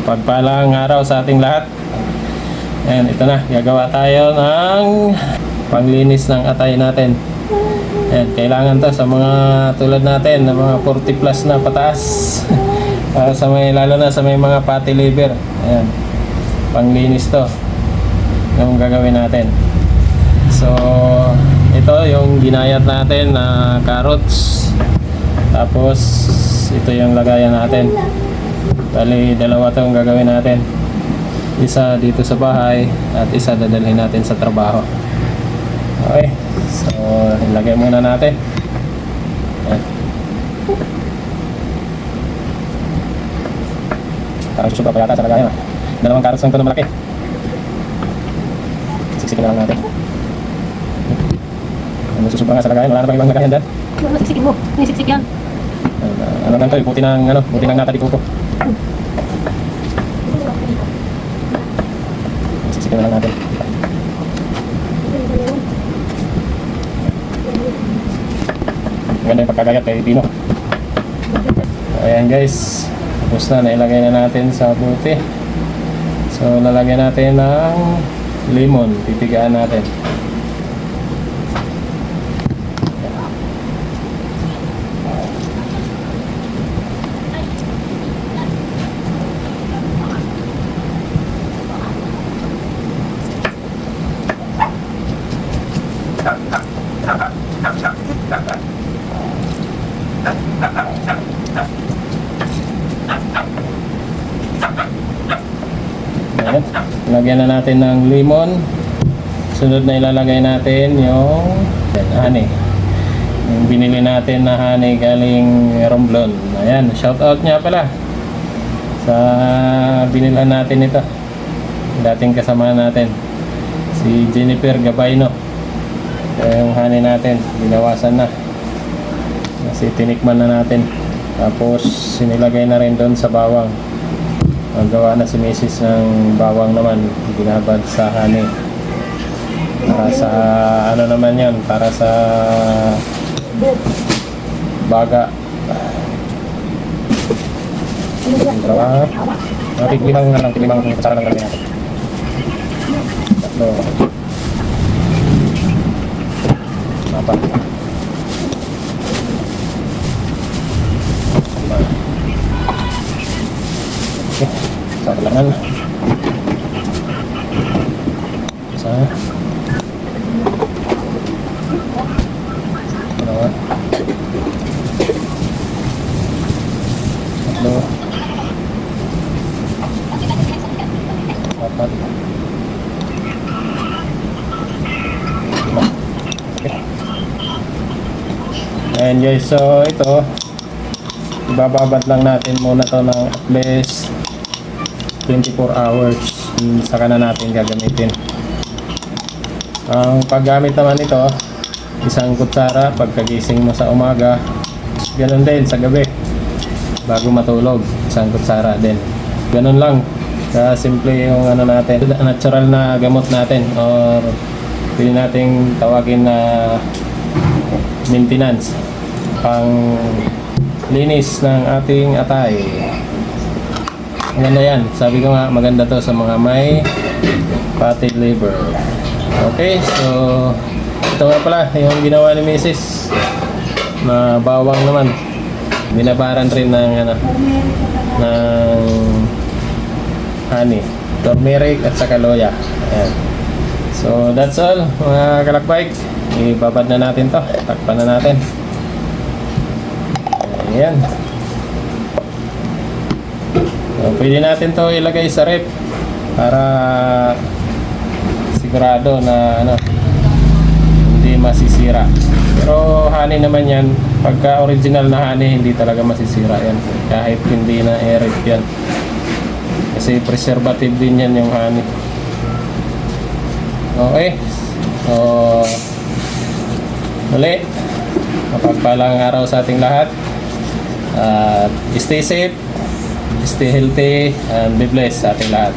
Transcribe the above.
Pagpalang araw sa ating lahat. Ayan, ito na. Gagawa tayo ng panglinis ng atay natin. Ayan, kailangan to sa mga tulad natin, na mga 40 plus na pataas. Sa may, lalo na sa may mga fatty liver. Ayan, panglinis to. Yung gagawin natin. So, ito yung ginayat natin na carrots. Tapos, ito yung lagayan natin. Bali, dalawa itong gagawin natin. Isa dito sa bahay at isa dadalhin natin sa trabaho. Okay, so ilagay muna natin. Ayan. Carrots sugar pa yata sa lagayan. Dalawang carrots lang ito na malaki. Siksikin na lang natin. Ano susubra nga sa lagayan? Wala na bang ibang lagayan dyan? Ano siksikin mo? Nisiksik yan. Ano lang ito, buti ng nata di kuko. Siksikin na lang natin. Maganda yung pagkagayat kay Pino. Ayan guys, tapos na, nailagay na natin sa buti. So lalagyan natin ng lemon, pipigaan natin. Ayan. Lagyan na natin ng lemon. Sunod na ilalagay natin yung honey. Yung binili natin na honey galing Romblon. Ayan, shout out niya pala sa binilhan natin ito. Dating kasama natin si Jennifer Gabayno. Yung honey natin binawasan na kasi tinikman na natin. Tapos sinilagay na rin doon sa bawang. Ang gawa na si Mrs. ng bawang naman, binabad sa honey. Para sa ano naman yan, para sa baga. Tiglimang na lang, tiglimang kutsara lang natin. Tatlo. Apat. Okay, sa kailangan isa dalawa tatlo apat lima. Okay. Ayan guys, so ito ibababad lang natin muna to ng at least 24 hours. Saka na natin gagamitin. Ang paggamit naman ito, isang kutsara pagkagising mo sa umaga, ganun din sa gabi bago matulog, isang kutsara din. Ganun lang simple yung ano natin, natural na gamot natin, or pwede nating tawagin na maintenance, pang linis ng ating atay. Maganda yan, sabi ko nga maganda to sa mga may fatty liver. Okay, so ito nga pala yung ginawa ni Mrs. na bawang naman, binabaran rin ng ano, ng honey, turmeric at saka loya. Ayan. So that's all mga kalakbay, ibabad na natin to, takpan na natin. Ayan. So, pwede natin to ilagay sa rep para sigurado na ano, hindi masisira. Pero honey naman yan, pagka original na honey hindi talaga masisira yan kahit hindi na air-rep yan, kasi preservative din yan yung honey. Okay, so muli, mapagpalang araw sa ating lahat. Stay safe, stay healthy, and be blessed sa ating lahat.